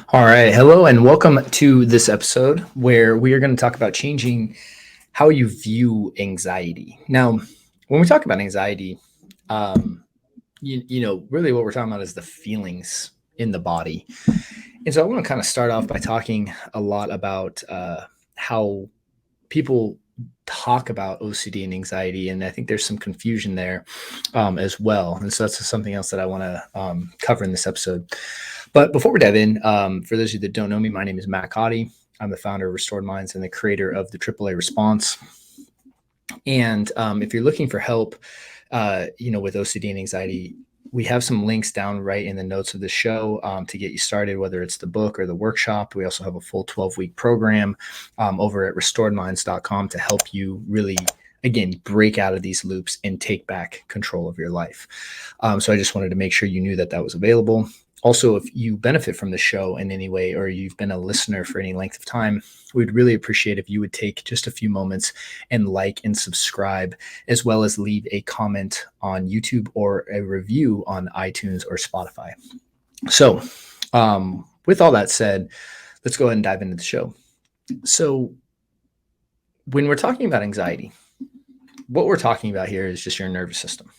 All right. Hello and welcome to this episode where we are going to talk about changing how you view anxiety. Now, when we talk about anxiety, really what we're talking about is the feelings in the body. And so I want to kind of start off by talking a lot about how people talk about OCD and anxiety. And I think there's some confusion there as well. And so that's something else that I want to cover in this episode. But before we dive in, for those of you that don't know me, my name is Matt Cotty. I'm the founder of Restored Minds and the creator of the AAA Response. And if you're looking for help, with OCD and anxiety, we have some links down right in the notes of the show to get you started, whether it's the book or the workshop. We also have a full 12-week program over at restoredminds.com to help you really, again, break out of these loops and take back control of your life. So I just wanted to make sure you knew that that was available. Also, if you benefit from the show in any way, or you've been a listener for any length of time, we'd really appreciate if you would take just a few moments and like and subscribe, as well as leave a comment on YouTube or a review on iTunes or Spotify. So with all that said, let's go ahead and dive into the show. So when we're talking about anxiety, what we're talking about here is just your nervous system.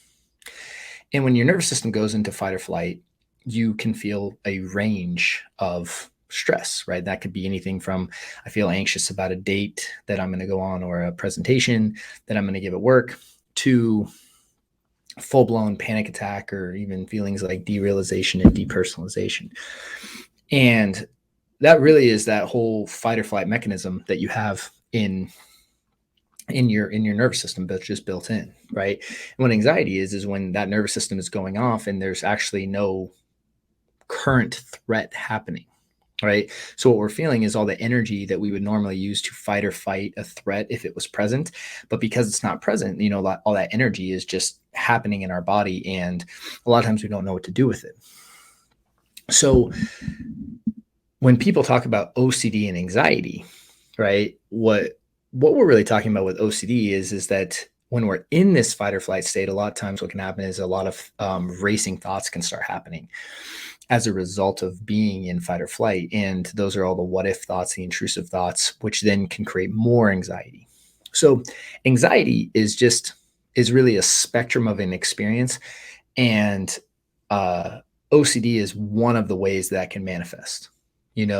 And when your nervous system goes into fight or flight, you can feel a range of stress, right? That could be anything from I feel anxious about a date that I'm going to go on or a presentation that I'm going to give at work to full-blown panic attack or even feelings like derealization and depersonalization. And that really is that whole fight or flight mechanism that you have in your nervous system, but just built in, right? And what anxiety is when that nervous system is going off and there's actually no current threat happening, right? So what we're feeling is all the energy that we would normally use to fight or fight a threat if it was present, but because it's not present, all that energy is just happening in our body, and a lot of times we don't know what to do with it. So when people talk about OCD and anxiety, right, what we're really talking about with OCD is that when we're in this fight or flight state, a lot of times what can happen is a lot of racing thoughts can start happening as a result of being in fight or flight. And those are all the what if thoughts, the intrusive thoughts, which then can create more anxiety. So anxiety is really a spectrum of an experience. And OCD is one of the ways that can manifest.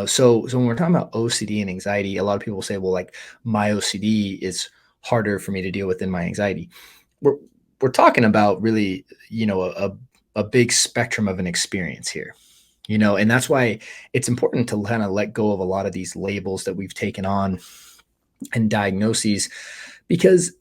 So when we're talking about OCD and anxiety, a lot of people say, well, like my OCD is harder for me to deal with than my anxiety. We're talking about really, a big spectrum of an experience here, and that's why it's important to kind of let go of a lot of these labels that we've taken on and diagnoses, because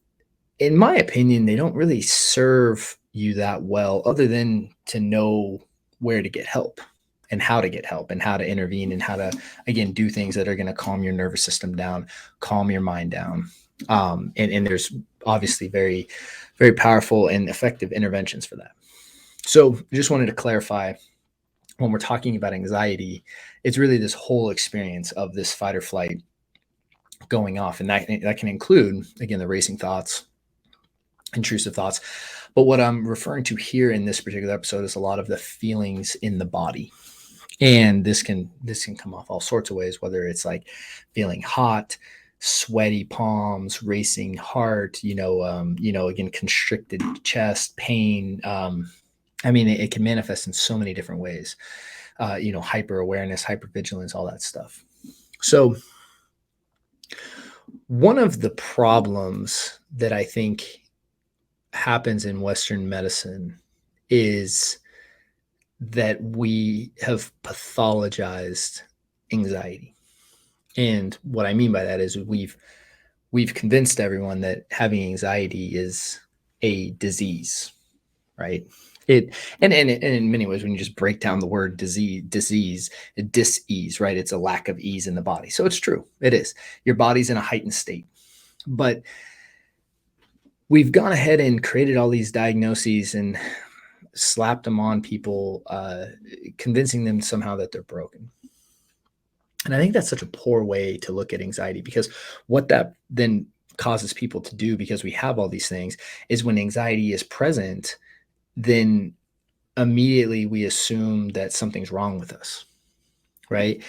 in my opinion, they don't really serve you that well, other than to know where to get help and how to get help and how to intervene and how to, again, do things that are going to calm your nervous system down, calm your mind down. And there's obviously very, very powerful and effective interventions for that. So I just wanted to clarify, when we're talking about anxiety, it's really this whole experience of this fight or flight going off. And that can include, again, the racing thoughts, intrusive thoughts. But what I'm referring to here in this particular episode is a lot of the feelings in the body. And this can come off all sorts of ways, whether it's like feeling hot, sweaty palms, racing heart, again, constricted chest, pain. It can manifest in so many different ways, hyper awareness, hypervigilance, all that stuff. So one of the problems that I think happens in Western medicine is that we have pathologized anxiety. And what I mean by that is we've convinced everyone that having anxiety is a disease, right? And in many ways, when you just break down the word dis-ease, right? It's a lack of ease in the body. So it's true. It is. Your body's in a heightened state. But we've gone ahead and created all these diagnoses and slapped them on people, convincing them somehow that they're broken. And I think that's such a poor way to look at anxiety, because what that then causes people to do, because we have all these things, is when anxiety is present, then immediately we assume that something's wrong with us, right?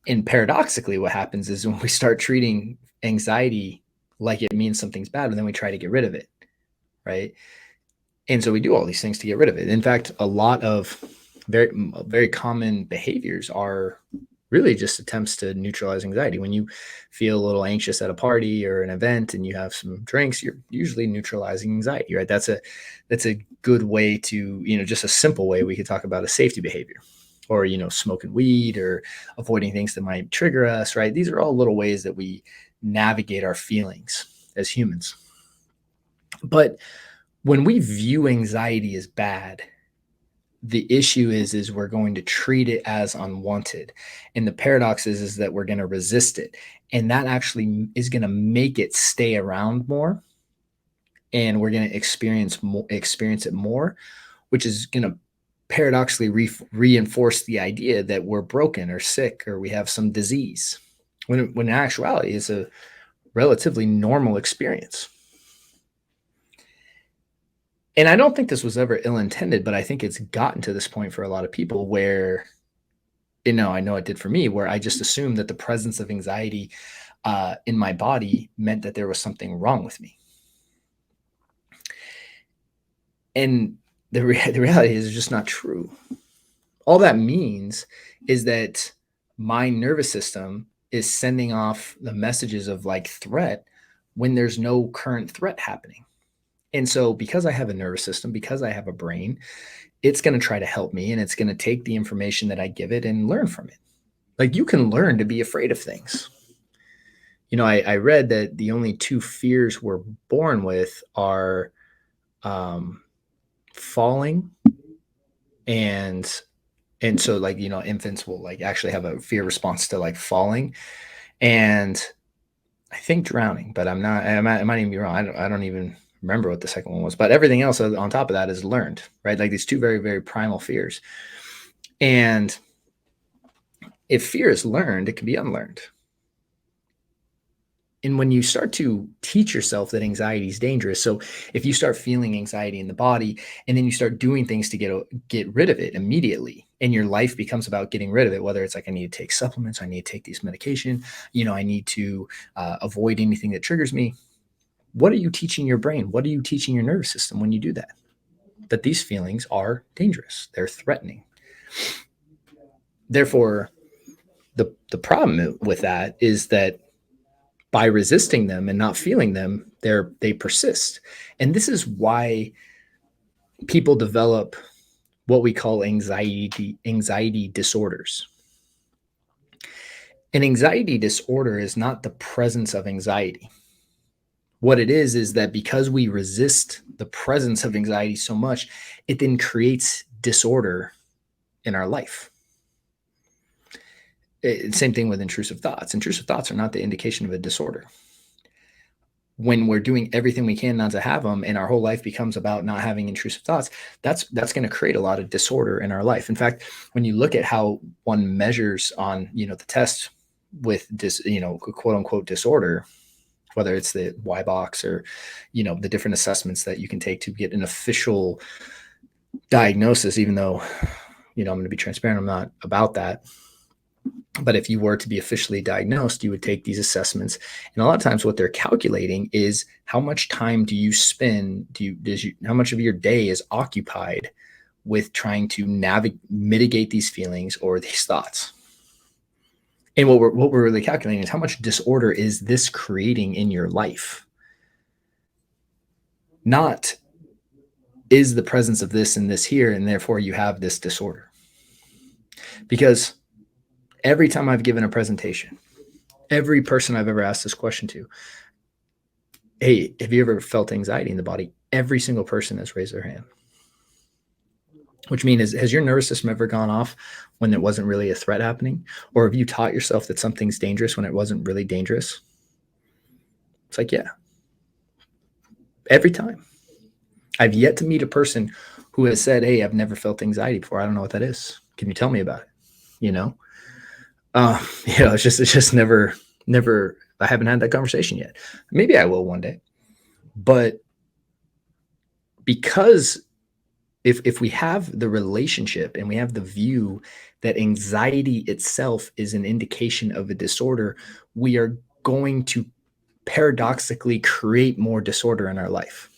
And paradoxically, what happens is when we start treating anxiety like it means something's bad, and then we try to get rid of it, right? And so we do all these things to get rid of it. In fact, a lot of very common behaviors are really just attempts to neutralize anxiety. When you feel a little anxious at a party or an event and you have some drinks, you're usually neutralizing anxiety, right? That's a good way to, just a simple way we could talk about a safety behavior, or smoking weed or avoiding things that might trigger us, right? These are all little ways that we navigate our feelings as humans. But when we view anxiety as bad, the issue is we're going to treat it as unwanted. And the paradox is that we're going to resist it. And that actually is going to make it stay around more. And we're going to experience it more, which is going to paradoxically reinforce the idea that we're broken or sick or we have some disease, when in actuality it's a relatively normal experience. And I don't think this was ever ill-intended, but I think it's gotten to this point for a lot of people where, I know it did for me, where I just assumed that the presence of anxiety in my body meant that there was something wrong with me. And the reality is just not true. All that means is that my nervous system is sending off the messages of like threat when there's no current threat happening. And so because I have a nervous system, because I have a brain, it's going to try to help me, and it's going to take the information that I give it and learn from it. Like, you can learn to be afraid of things. I read that the only two fears we're born with are falling and so, like, infants will like actually have a fear response to like falling, and I think drowning, but I might even be wrong. I don't even remember what the second one was, but everything else on top of that is learned, right? Like these two very, very primal fears. And if fear is learned, it can be unlearned. And when you start to teach yourself that anxiety is dangerous, so if you start feeling anxiety in the body and then you start doing things to get rid of it immediately, and your life becomes about getting rid of it, whether it's like, I need to take supplements, I need to take these medication, I need to avoid anything that triggers me. What are you teaching your brain? What are you teaching your nervous system when you do that? That these feelings are dangerous. They're threatening. Therefore, the problem with that is that by resisting them and not feeling them, they persist. And this is why people develop what we call anxiety disorders. An anxiety disorder is not the presence of anxiety. What it is that because we resist the presence of anxiety so much, it then creates disorder in our life. Same thing with intrusive thoughts. Intrusive thoughts are not the indication of a disorder. When we're doing everything we can not to have them, and our whole life becomes about not having intrusive thoughts, that's going to create a lot of disorder in our life. In fact, when you look at how one measures on, the test with this, quote unquote disorder, whether it's the Y box or, the different assessments that you can take to get an official diagnosis, even though, I'm going to be transparent, I'm not about that. But if you were to be officially diagnosed, you would take these assessments. And a lot of times what they're calculating is how much time do you spend, how much of your day is occupied with trying to mitigate these feelings or these thoughts. And what we're really calculating is how much disorder is this creating in your life? Not is the presence of this and this here, and therefore you have this disorder. Because every time I've given a presentation, every person I've ever asked this question to, hey, have you ever felt anxiety in the body? Every single person has raised their hand. Which means, has your nervous system ever gone off when there wasn't really a threat happening? Or have you taught yourself that something's dangerous when it wasn't really dangerous? It's like, yeah. Every time. I've yet to meet a person who has said, hey, I've never felt anxiety before. I don't know what that is. Can you tell me about it? It's just never, I haven't had that conversation yet. Maybe I will one day. But because If we have the relationship and we have the view that anxiety itself is an indication of a disorder, we are going to paradoxically create more disorder in our life.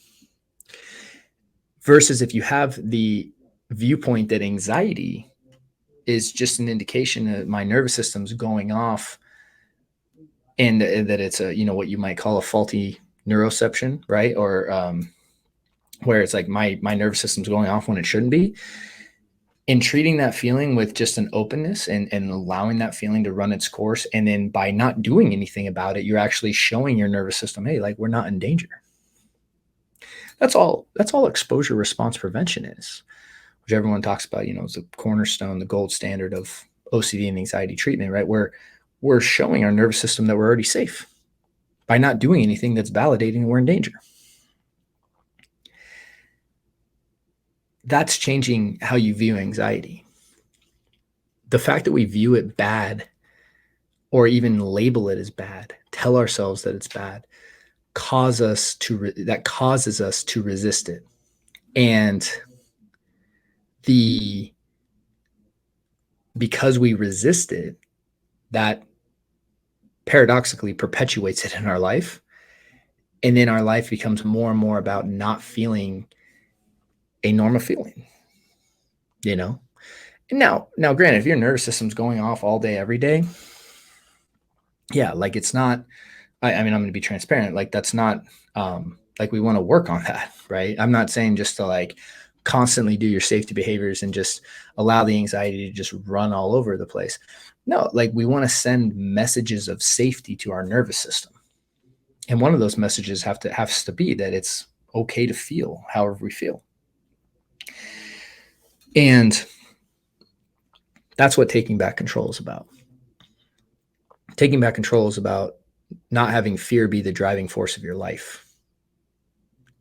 Versus if you have the viewpoint that anxiety is just an indication that my nervous system's going off, and that it's a, what you might call a faulty neuroception, right? Or where it's like my nervous system's going off when it shouldn't be. And treating that feeling with just an openness and allowing that feeling to run its course. And then by not doing anything about it, you're actually showing your nervous system, hey, like, we're not in danger. That's all exposure response prevention is, which everyone talks about, is the cornerstone, the gold standard of OCD and anxiety treatment, right? Where we're showing our nervous system that we're already safe by not doing anything that's validating we're in danger. That's changing how you view anxiety. The fact that we view it bad or even label it as bad, tell ourselves that it's bad, causes us to resist it. And because we resist it, that paradoxically perpetuates it in our life. And then our life becomes more and more about not feeling a normal feeling, And now, granted, if your nervous system's going off all day, every day, yeah, like it's not, I mean, I'm going to be transparent. Like that's not, like we want to work on that, right? I'm not saying just to like constantly do your safety behaviors and just allow the anxiety to just run all over the place. No, like we want to send messages of safety to our nervous system. And one of those messages has to be that it's okay to feel however we feel. And that's what taking back control is about. Taking back control is about not having fear be the driving force of your life.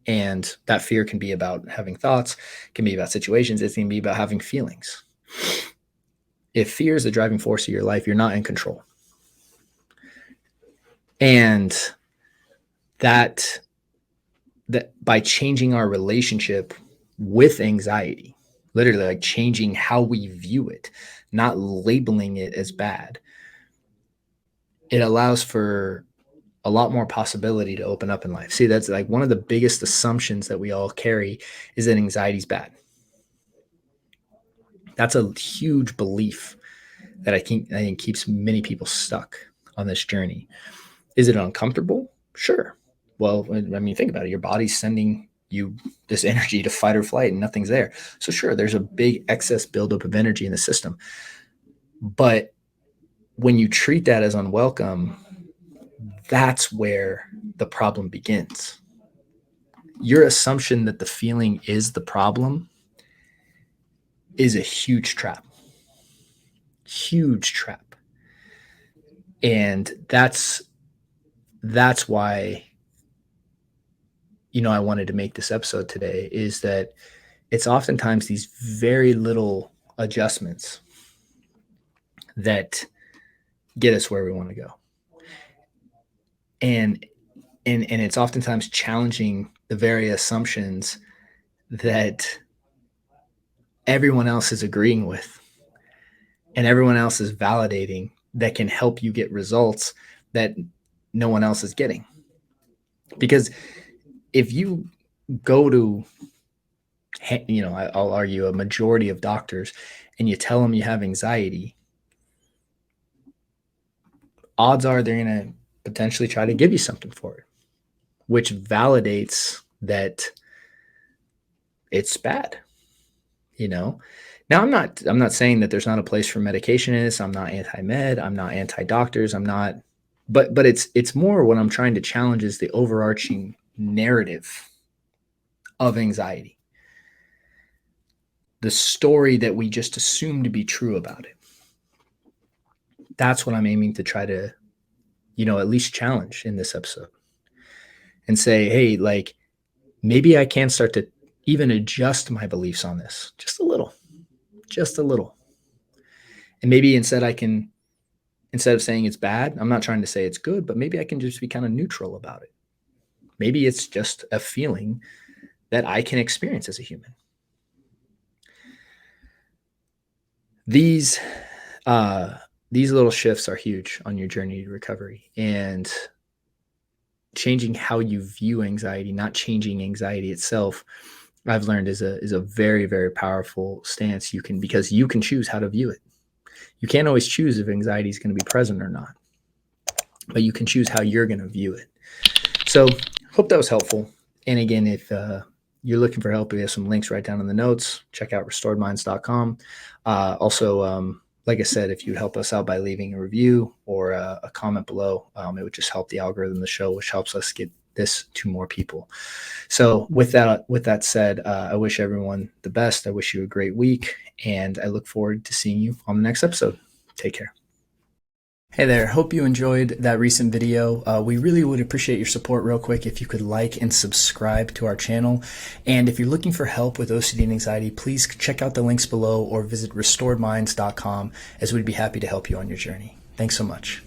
And that fear can be about having thoughts, can be about situations, it can be about having feelings. If fear is the driving force of your life, you're not in control. And that by changing our relationship with anxiety, literally like changing how we view it, not labeling it as bad, it allows for a lot more possibility to open up in life. See, that's like one of the biggest assumptions that we all carry is that anxiety is bad. That's a huge belief that I think keeps many people stuck on this journey. Is it uncomfortable? Sure. Well, I mean, think about it. Your body's sending you this energy to fight or flight and nothing's there. So sure, there's a big excess buildup of energy in the system. But when you treat that as unwelcome, that's where the problem begins. Your assumption that the feeling is the problem is a huge trap. Huge trap. And that's why, I wanted to make this episode today, is that it's oftentimes these very little adjustments that get us where we want to go. And it's oftentimes challenging the very assumptions that everyone else is agreeing with and everyone else is validating that can help you get results that no one else is getting. Because if you go to, I'll argue a majority of doctors and you tell them you have anxiety, odds are they're going to potentially try to give you something for it, which validates that it's bad. Now I'm not saying that there's not a place for medication in this. I'm not anti-med. I'm not anti-doctors. I'm not, but it's more what I'm trying to challenge is the overarching narrative of anxiety. The story that we just assume to be true about it. That's what I'm aiming to try to, at least challenge in this episode and say, hey, like maybe I can start to even adjust my beliefs on this just a little. And maybe instead of saying it's bad, I'm not trying to say it's good, but maybe I can just be kind of neutral about it. Maybe it's just a feeling that I can experience as a human. These little shifts are huge on your journey to recovery, and changing how you view anxiety, not changing anxiety itself, I've learned is a very, very powerful stance because you can choose how to view it. You can't always choose if anxiety is going to be present or not, but you can choose how you're going to view it. So hope that was helpful. And again, if you're looking for help, we have some links right down in the notes. Check out restoredminds.com. Also, like I said, if you'd help us out by leaving a review or a comment below, it would just help the algorithm of the show, which helps us get this to more people. So with that said, I wish everyone the best. I wish you a great week, and I look forward to seeing you on the next episode. Take care. Hey there, hope you enjoyed that recent video. We really would appreciate your support real quick if you could like and subscribe to our channel. And if you're looking for help with OCD and anxiety, please check out the links below or visit restoredminds.com, as we'd be happy to help you on your journey. Thanks so much.